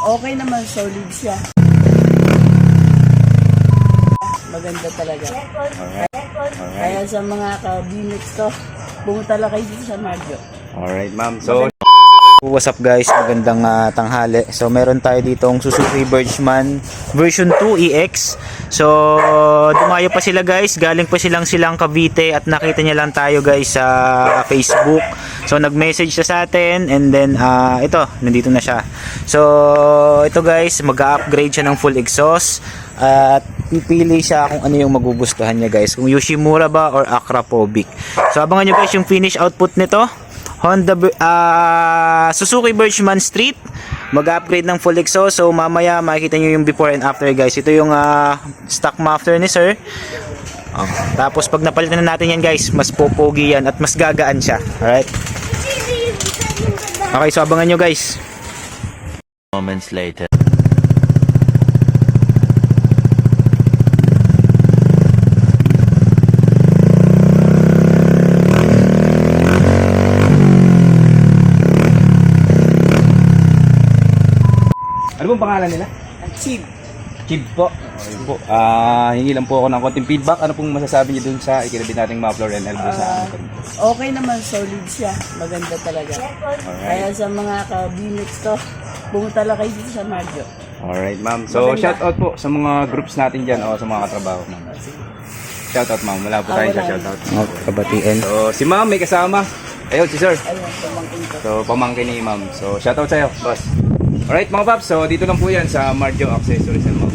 Okay naman, solid siya. Maganda talaga. Kaya sa mga ka-BMX ko, pumunta lang kayo dito sa Marjo. Alright, ma'am. So, what's up guys? Magandang tanghali. So, meron tayo ditong Suzuki Birchman version 2 EX. So, dumayo pa sila guys. Galing pa silang Cavite at nakita niya lang tayo guys sa Facebook. So, nag-message siya sa atin and then ito, nandito na siya. So, ito guys, mag-upgrade siya ng full exhaust at pipili siya kung ano yung magugustuhan niya guys. Kung Yoshimura ba or Akrapovic. So, abangan nyo guys yung finish output nito. Suzuki Birchman Street, mag-upgrade ng full exhaust. So mamaya makikita nyo yung before and after guys. Ito yung stock muffler ni sir. Tapos pag napalitan na natin yan guys, mas popogi yan at mas gagaan siya. Alright. Okay, so abangan nyo guys. Moments later. Ano pong pangalan nila? Chib. Chib po. Okay po. Hingi lang po ako ng konting feedback. Ano pong masasabi niyo dun sa ikinabit nating muffler and elbow sa Okay naman, solid siya. Maganda talaga. Kaya sa mga ka-BMX ko, pumunta lang kayo dito sa Marjo. Alright, ma'am. So, shout out po sa mga groups natin dyan o sa mga katrabaho, ma'am. Shout out, ma'am. Wala po tayo sa shout out. Kabatiin. So, si ma'am may kasama. Ayun, si sir. Ayun, pamangkin ko. So, pamangkin ni ma'am. So, shout out sa'yo, boss. Alright, mga paps. So, dito lang po yan sa Marjo Accessories and Mobile.